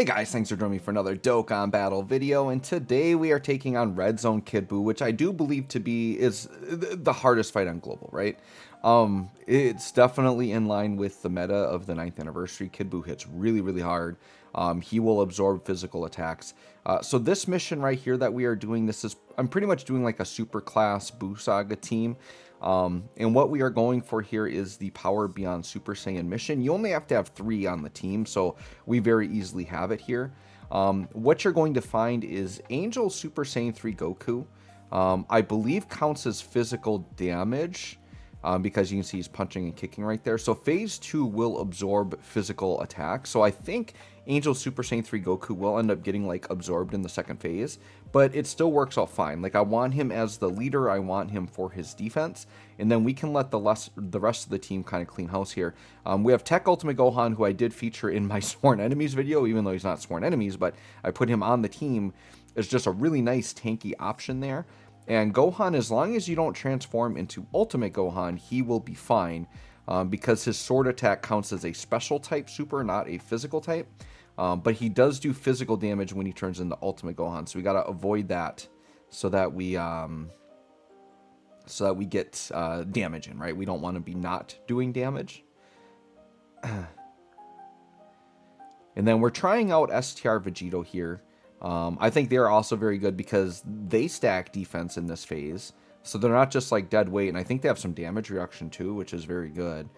Hey guys, thanks for joining me for another Dokkan battle video, and today we are taking on Red Zone Kid Buu, which I do believe to be is the hardest fight on Global, right? It's definitely in line with the meta of the 9th anniversary. Kid Buu hits really hard. He will absorb physical attacks. So this mission right here that we are doing, I'm pretty much doing like a super class Buu Saga team. And what we are going for here is the Power Beyond Super Saiyan mission. You only have to have 3 on the team, so we very easily have it here. What you're going to find is Angel Super Saiyan 3 Goku, I believe counts as physical damage, because you can see he's punching and kicking right there. So phase 2 will absorb physical attacks. So I think Angel Super Saiyan 3 Goku will end up getting like absorbed in the second phase, but it still works out fine. Like I want him as the leader, I want him for his defense, and then we can let the rest of the team kind of clean house here. We have Tech Ultimate Gohan, who I did feature in my Sworn Enemies video, even though he's not Sworn Enemies, but I put him on the team as just a really nice tanky option there. And Gohan, as long as you don't transform into Ultimate Gohan, he will be fine, because his sword attack counts as a special type super, not a physical type. But he does do physical damage when he turns into Ultimate Gohan, so we gotta avoid that so that we get damage in, right? We don't want to be not doing damage. And then we're trying out STR Vegito here. I think they're also very good because they stack defense in this phase, so they're not just like dead weight, and I think they have some damage reduction too, which is very good.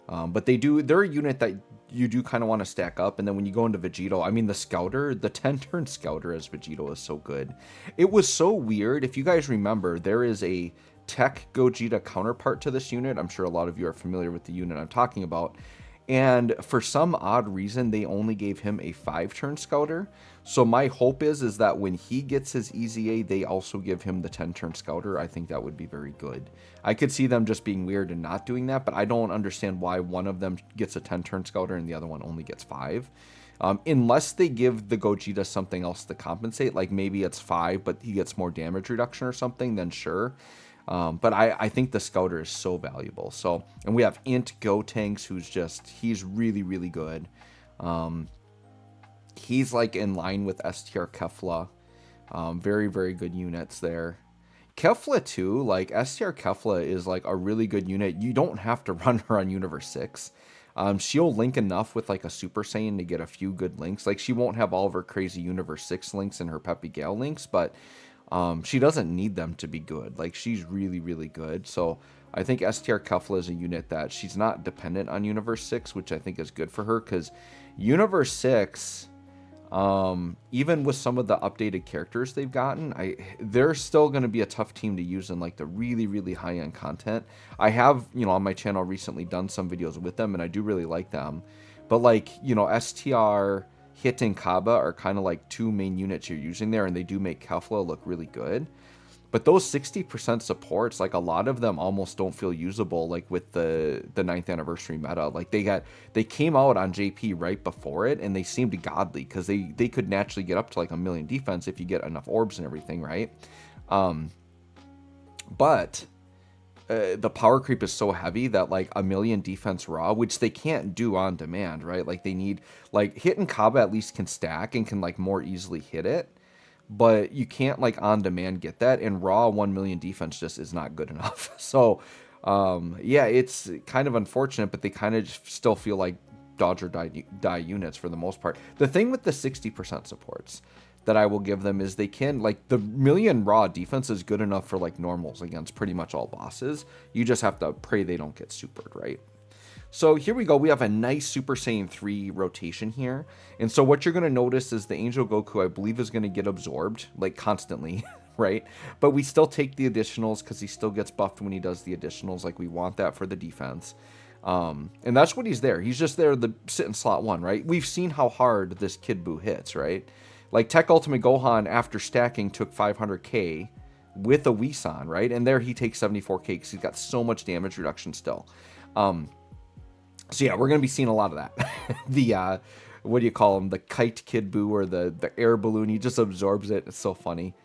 But they're a unit that you do kind of want to stack up, and then when you go into Vegito, I mean the Scouter, the 10-turn Scouter as Vegito is so good. It was so weird, if you guys remember, there is a Tech Gogeta counterpart to this unit. I'm sure a lot of you are familiar with the unit I'm talking about. And for some odd reason, they only gave him a 5-turn Scouter. So my hope is that when he gets his EZA, they also give him the 10-turn Scouter. I think that would be very good. I could see them just being weird and not doing that, but I don't understand why one of them gets a 10-turn Scouter and the other one only gets 5. Unless they give the Gogeta something else to compensate, like maybe it's 5, but he gets more damage reduction or something, then sure. But I think the Scouter is so valuable. So, and we have Int Gotenks, he's really good. He's like in line with STR Kefla. Very good units there. Kefla too, like STR Kefla is like a really good unit. You don't have to run her on Universe 6. She'll link enough with like a Super Saiyan to get a few good links. Like she won't have all of her crazy Universe 6 links and her Peppy Gale links, but she doesn't need them to be good. Like she's really good. So I think STR Kefla is a unit that she's not dependent on Universe 6, which I think is good for her, because Universe 6, even with some of the updated characters they've gotten, they're still going to be a tough team to use in like the really high-end content. I have, on my channel recently done some videos with them, and I do really like them. But like, STR Hit and Kaba are kind of like 2 main units you're using there, and they do make Kefla look really good. But those 60% supports, like a lot of them almost don't feel usable, like with the 9th anniversary meta. Like they came out on JP right before it, and they seemed godly because they could naturally get up to like 1 million defense if you get enough orbs and everything, right? But the power creep is so heavy that like 1 million defense raw, which they can't do on demand, right? Like they need, like Hit and Kaba at least can stack and can like more easily hit it, but you can't like on demand get that, and raw 1 million defense just is not good enough. So yeah, it's kind of unfortunate, but they kind of still feel like dodge or die units for the most part. The thing with the 60% supports that I will give them is they can, like, the 1 million raw defense is good enough for like normals against pretty much all bosses. You just have to pray they don't get supered, right? So here we go. We have a nice Super Saiyan 3 rotation here. And so what you're going to notice is the Angel Goku, I believe, is going to get absorbed like constantly, right? But we still take the additionals because he still gets buffed when he does the additionals. Like we want that for the defense. And that's what he's there. He's just there to sit in slot 1, right? We've seen how hard this Kid Buu hits, right? Like Tech Ultimate Gohan, after stacking, took 500k with a Whisan, right? And there he takes 74k because he's got so much damage reduction still. So yeah, we're going to be seeing a lot of that. The, what do you call him? The Kite Kid Buu, or the air balloon. He just absorbs it. It's so funny.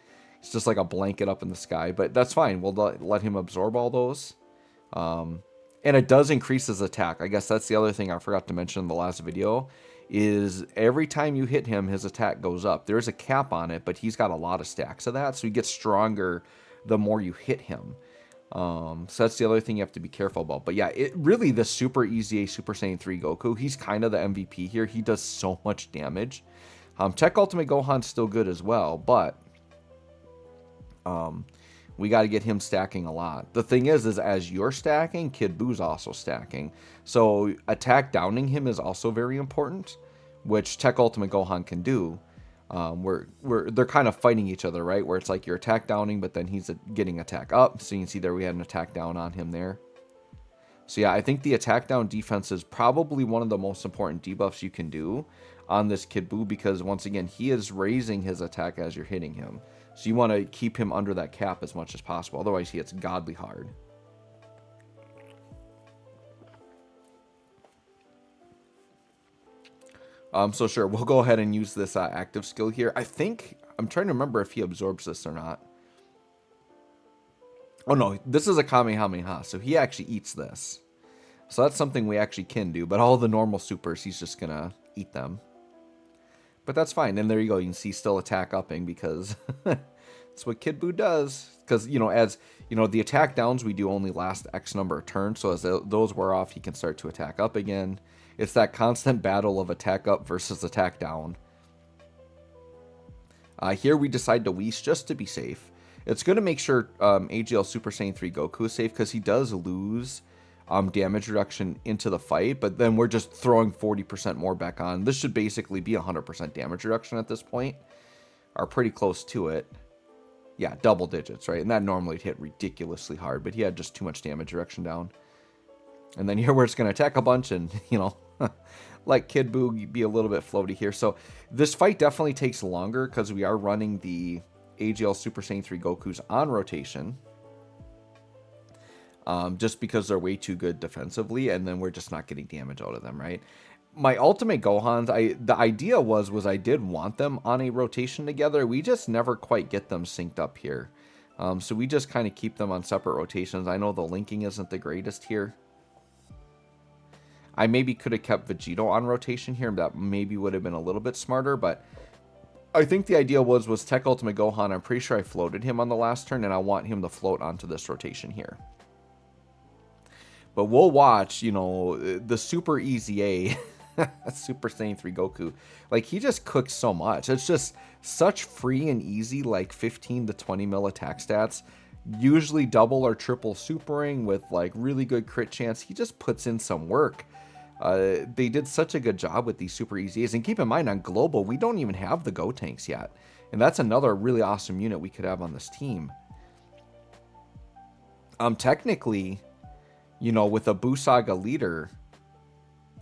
It's just like a blanket up in the sky. But that's fine. We'll let him absorb all those. And it does increase his attack. I guess that's the other thing I forgot to mention in the last video, is every time you hit him, his attack goes up. There's a cap on it, but he's got a lot of stacks of that, so he gets stronger the more you hit him. So that's the other thing you have to be careful about. But yeah, it really, the Super Easy A Super Saiyan 3 Goku, he's kind of the MVP here. He does so much damage. Tech Ultimate Gohan's still good as well, but we got to get him stacking a lot. The thing is as you're stacking, Kid Boo's also stacking. So attack downing him is also very important, which Tech Ultimate Gohan can do. They're kind of fighting each other, right? Where it's like you're attack downing, but then he's getting attack up. So you can see there we had an attack down on him there. So yeah, I think the attack down defense is probably one of the most important debuffs you can do on this Kid Buu, because once again, he is raising his attack as you're hitting him. So you want to keep him under that cap as much as possible. Otherwise, he hits godly hard. So sure, we'll go ahead and use this active skill here. I'm trying to remember if he absorbs this or not. Oh no, this is a Kamehameha, so he actually eats this. So that's something we actually can do, but all the normal supers, he's just gonna eat them. But that's fine, and there you go, you can see still attack upping, because that's what Kid Buu does. Because, you know, as, you know, the attack downs we do only last X number of turns, so as those wear off, he can start to attack up again. It's that constant battle of attack up versus attack down. Here we decide to Whis just to be safe. It's going to make sure AGL Super Saiyan 3 Goku is safe, because he does lose damage reduction into the fight, but then we're just throwing 40% more back on. This should basically be 100% damage reduction at this point, or pretty close to it. Yeah, double digits, right? And that normally hit ridiculously hard, but he had just too much damage reduction down. And then here we're just going to attack a bunch and, you know, like Kid Buu, be a little bit floaty here. So this fight definitely takes longer because we are running the AGL Super Saiyan 3 Gokus on rotation. Just because they're way too good defensively, and then we're just not getting damage out of them, right? My Ultimate Gohans, the idea was I did want them on a rotation together. We just never quite get them synced up here. So we just kind of keep them on separate rotations. I know the linking isn't the greatest here. I maybe could have kept Vegito on rotation here. That maybe would have been a little bit smarter, but I think the idea was Tech Ultimate Gohan. I'm pretty sure I floated him on the last turn, and I want him to float onto this rotation here. But we'll watch, you know, the Super Easy A Super Saiyan 3 Goku. Like, he just cooks so much. It's just such free and easy, like 15 to 20 mil attack stats. Usually double or triple supering with like really good crit chance. He just puts in some work. They did such a good job with these Super Easy A's. And keep in mind, on Global, we don't even have the Go Tanks yet. And that's another really awesome unit we could have on this team. Technically, you know, with a Buu Saga leader,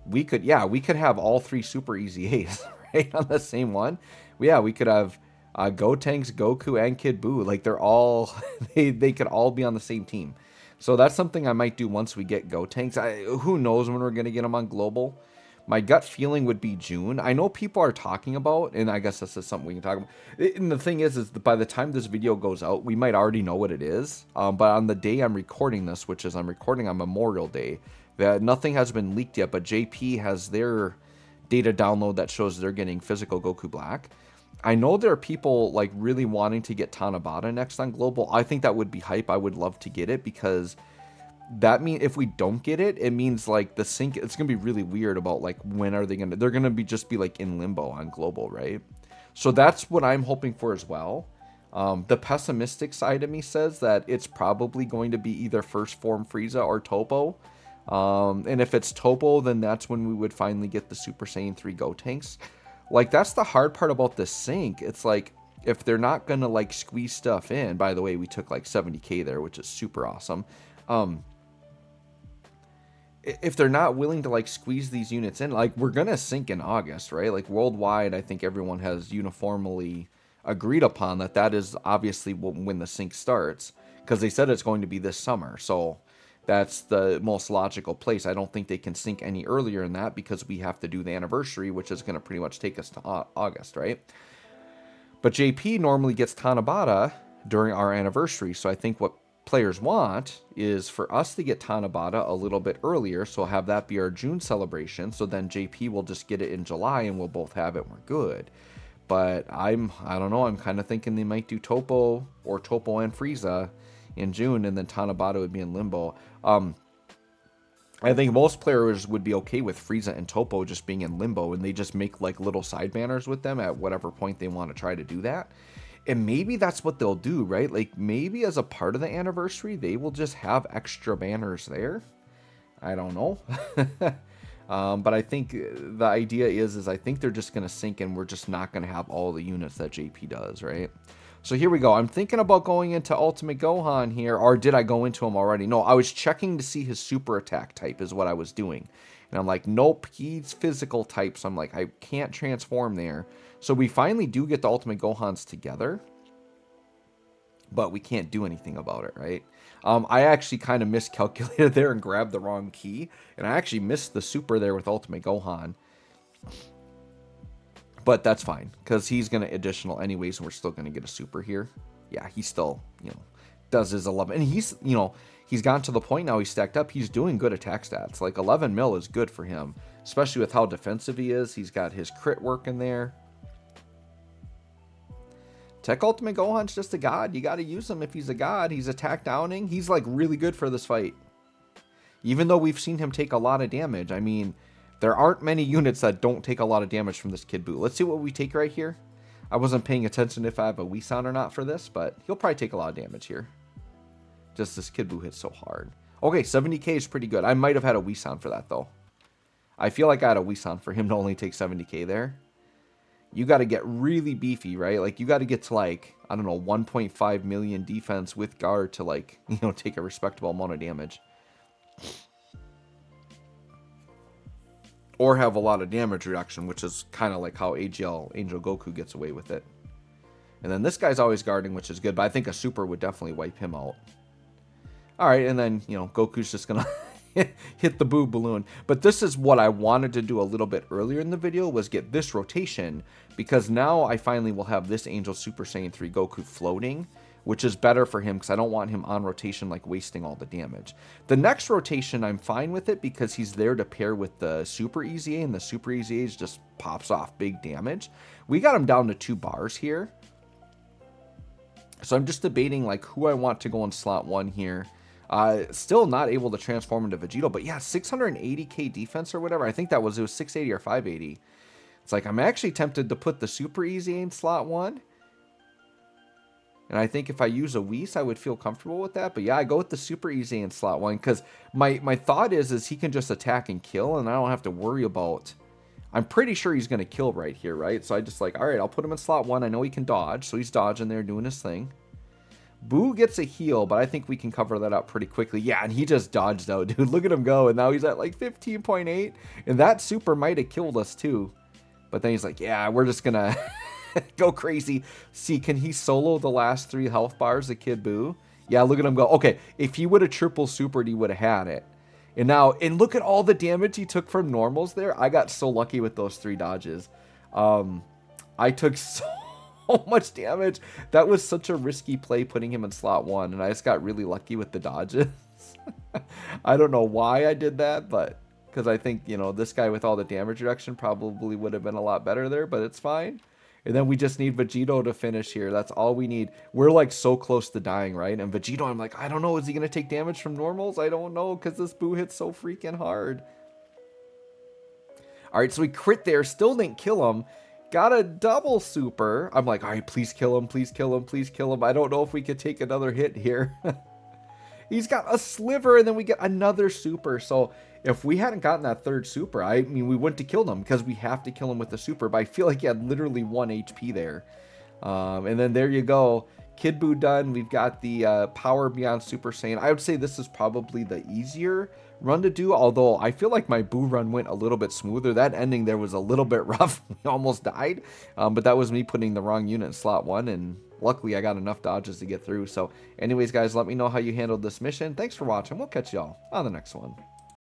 we could have all three Super Easy A's, right, on the same one. Yeah, we could have Gotenks, Goku, and Kid Buu. Like, they're all, they could all be on the same team. So that's something I might do once we get Gotenks. Who knows when we're going to get them on Global. My gut feeling would be June. I know people are talking about, and I guess this is something we can talk about. And the thing is that by the time this video goes out, we might already know what it is. But on the day I'm recording this, which is I'm recording on Memorial Day, that nothing has been leaked yet, but JP has their data download that shows they're getting physical Goku Black. I know there are people like really wanting to get Tanabata next on Global. I think that would be hype. I would love to get it, because that means if we don't get it, it means like the sync, it's going to be really weird about like when are they going to, they're going to be just be like in limbo on Global, right? So that's what I'm hoping for as well. The pessimistic side of me says that it's probably going to be either First Form Frieza or Topo. And if it's Topo, then that's when we would finally get the Super Saiyan 3 Gotenks. Like, that's the hard part about this sync. It's like, if they're not going to, like, squeeze stuff in. By the way, we took, like, 70k there, which is super awesome. If they're not willing to, like, squeeze these units in, like, we're going to sync in August, right? Like, worldwide, I think everyone has uniformly agreed upon that is obviously when the sync starts. Because they said it's going to be this summer, so that's the most logical place. I don't think they can sync any earlier in that, because we have to do the anniversary, which is going to pretty much take us to August, right? But JP normally gets Tanabata during our anniversary, so I think what players want is for us to get Tanabata a little bit earlier, so have that be our June celebration, so then JP will just get it in July and we'll both have it and we're good. But I don't know, I'm kind of thinking they might do Topo or Topo and Frieza in June, and then Tanabata would be in limbo. I think most players would be okay with Frieza and Topo just being in limbo, and they just make like little side banners with them at whatever point they want to try to do that. And maybe that's what they'll do, right? Like, maybe as a part of the anniversary, they will just have extra banners there. I don't know. But I think the idea is I think they're just going to sync, and we're just not going to have all the units that JP does, right? So here we go. I'm thinking about going into Ultimate Gohan here. Or did I go into him already? No, I was checking to see his super attack type is what I was doing. And I'm like, nope, he's physical type. So I'm like, I can't transform there. So we finally do get the Ultimate Gohans together, but we can't do anything about it, right? I actually kind of miscalculated there and grabbed the wrong key, and I actually missed the super there with Ultimate Gohan. But that's fine, because he's going to additional anyways, and we're still going to get a super here. Yeah, he still, does his 11. And he's, he's gotten to the point now he's stacked up. He's doing good attack stats. Like, 11 mil is good for him, especially with how defensive he is. He's got his crit work in there. Tech Ultimate Gohan's just a god. You got to use him if he's a god. He's attack downing. He's like really good for this fight. Even though we've seen him take a lot of damage. I mean, there aren't many units that don't take a lot of damage from this Kid Buu. Let's see what we take right here. I wasn't paying attention if I have a Wii-san or not for this, but he'll probably take a lot of damage here. Just this Kid Buu hits so hard. Okay, 70k is pretty good. I might have had a Wii-san for that though. I feel like I had a Wii-san for him to only take 70k there. You got to get really beefy, right? Like, you got to get to, like, I don't know, 1.5 million defense with guard to, like, take a respectable amount of damage. Or have a lot of damage reduction, which is kind of like how AGL Angel Goku gets away with it. And then this guy's always guarding, which is good, but I think a super would definitely wipe him out. All right, and then, Goku's just going to hit the Boo balloon. But this is what I wanted to do a little bit earlier in the video, was get this rotation, because now I finally will have this Angel Super Saiyan 3 Goku floating, which is better for him because I don't want him on rotation, like wasting all the damage. The next rotation, I'm fine with it because he's there to pair with the Super Easy A, and the Super Easy A just pops off big damage. We got him down to 2 bars here. So I'm just debating like who I want to go in slot 1 here. Still not able to transform into Vegito, but yeah, 680k defense or whatever. I think it was 680 or 580. It's like, I'm actually tempted to put the Super Easy in slot 1. And I think if I use a Whis, I would feel comfortable with that. But yeah, I go with the Super Easy in slot 1, because my thought is he can just attack and kill, and I don't have to worry about... I'm pretty sure he's going to kill right here, right? So I just like, all right, I'll put him in slot 1. I know he can dodge, so he's dodging there, doing his thing. Boo gets a heal, but I think we can cover that up pretty quickly. Yeah, and he just dodged out, dude. Look at him go, and now he's at like 15.8. And that super might have killed us too. But then he's like, yeah, we're just going to go crazy. See, can he solo the last 3 health bars of Kid Buu? Yeah, look at him go. Okay, if he would have triple supered, he would have had it. And now, and look at all the damage he took from normals there. I got so lucky with those 3 dodges. I took so much damage. That was such a risky play putting him in slot 1, and I just got really lucky with the dodges. I don't know why I did that, but because I think, this guy with all the damage reduction probably would have been a lot better there, but it's fine. And then we just need Vegito to finish here. That's all we need. We're like so close to dying, right? And Vegito, I'm like, I don't know. Is he going to take damage from normals? I don't know, because this Buu hits so freaking hard. All right, so we crit there. Still didn't kill him. Got a double super. I'm like, all right, please kill him. Please kill him. Please kill him. I don't know if we could take another hit here. He's got a sliver, and then we get another super. So if we hadn't gotten that 3rd super, I mean, we wouldn't have killed him, because we have to kill him with the super. But I feel like he had literally 1 HP there. And then there you go. Kid Buu done. We've got the Power Beyond Super Saiyan. I would say this is probably the easier run to do, although I feel like my Buu run went a little bit smoother. That ending there was a little bit rough. We almost died. But that was me putting the wrong unit in slot 1, and luckily I got enough dodges to get through. So anyways, guys, let me know how you handled this mission. Thanks for watching. We'll catch y'all on the next one.